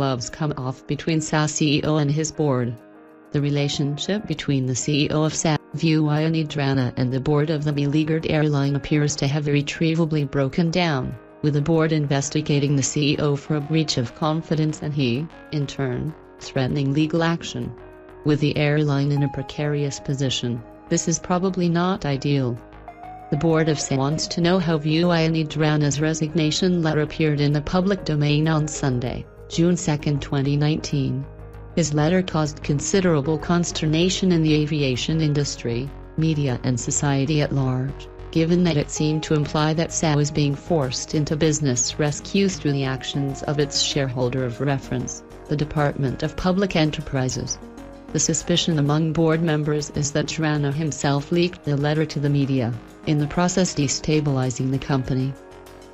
gloves come off between SAA CEO and his board. The relationship between the CEO of SAA, Vuyani Jarana, and the board of the beleaguered airline appears to have irretrievably broken down, with the board investigating the CEO for a breach of confidence and he, in turn, threatening legal action. With the airline in a precarious position, this is probably not ideal. The Board of SAA wants to know how Vuyani Jarana's resignation letter appeared in the public domain on Sunday, June 2, 2019. His letter caused considerable consternation in the aviation industry, media and society at large, given that it seemed to imply that SAA was being forced into business rescue through the actions of its shareholder of reference, the Department of Public Enterprises. The suspicion among board members is that Jarana himself leaked the letter to the media, in the process destabilizing the company.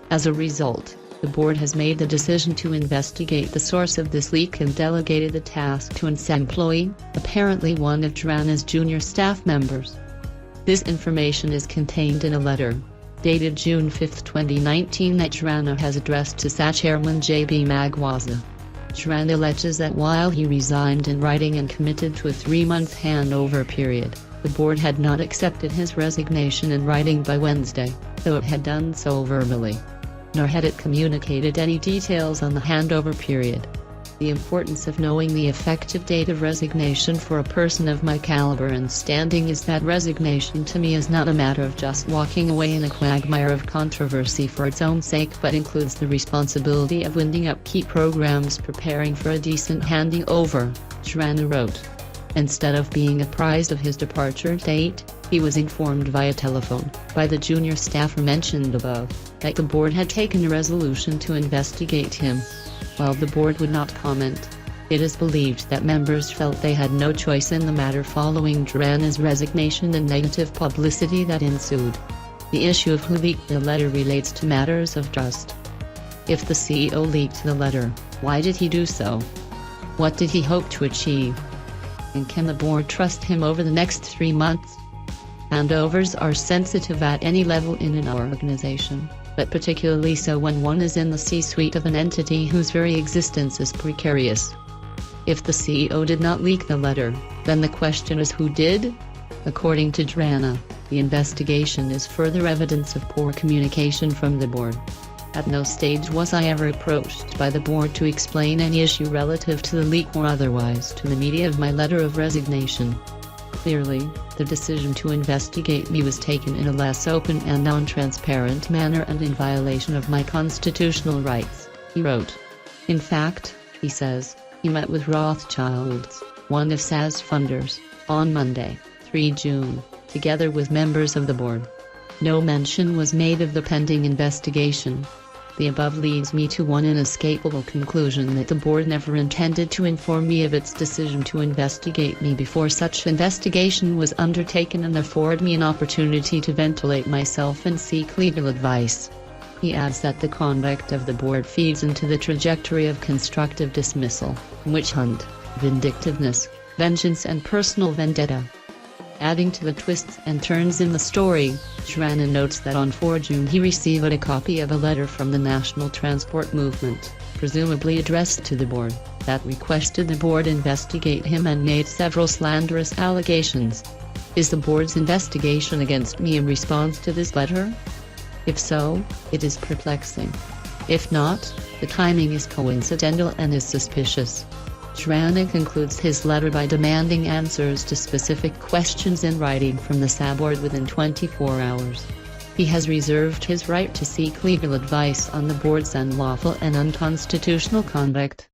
As a result, the board has made the decision to investigate the source of this leak and delegated the task to an SAA employee, apparently one of Jarana's junior staff members. This information is contained in a letter, dated June 5, 2019 that Jarana has addressed to SAA chairman J.B. Magwaza. Jarana alleges that while he resigned in writing and committed to a 3-month handover period, the board had not accepted his resignation in writing by Wednesday, though it had done so verbally. Nor had it communicated any details on the handover period. The importance of knowing the effective date of resignation for a person of my caliber and standing is that resignation to me is not a matter of just walking away in a quagmire of controversy for its own sake, but includes the responsibility of winding up key programs preparing for a decent handing over, Jarana wrote. Instead of being apprised of his departure date, he was informed via telephone, by the junior staffer mentioned above, that the board had taken a resolution to investigate him. While the board would not comment, it is believed that members felt they had no choice in the matter following Jarana's resignation and negative publicity that ensued. The issue of who leaked the letter relates to matters of trust. If the CEO leaked the letter, why did he do so? What did he hope to achieve? And can the board trust him over the next 3 months? Handovers are sensitive at any level in an organization, but particularly so when one is in the C-suite of an entity whose very existence is precarious. If the CEO did not leak the letter, then the question is who did? According to Jarana, the investigation is further evidence of poor communication from the board. At no stage was I ever approached by the board to explain any issue relative to the leak or otherwise to the media of my letter of resignation. Clearly, the decision to investigate me was taken in a less open and non-transparent manner and in violation of my constitutional rights, he wrote. In fact, he says, he met with Rothschilds, one of SAA's funders, on Monday, 3 June, together with members of the board. No mention was made of the pending investigation. The above leads me to one inescapable conclusion that the board never intended to inform me of its decision to investigate me before such investigation was undertaken and afford me an opportunity to ventilate myself and seek legal advice. He adds that the conduct of the board feeds into the trajectory of constructive dismissal, witch hunt, vindictiveness, vengeance and personal vendetta. Adding to the twists and turns in the story, Jarana notes that on 4 June he received a copy of a letter from the National Transport Movement, presumably addressed to the board, that requested the board investigate him and made several slanderous allegations. Is the board's investigation against me in response to this letter? If so, it is perplexing. If not, the timing is coincidental and is suspicious. Jarana concludes his letter by demanding answers to specific questions in writing from the SAA board within 24 hours. He has reserved his right to seek legal advice on the board's unlawful and unconstitutional conduct.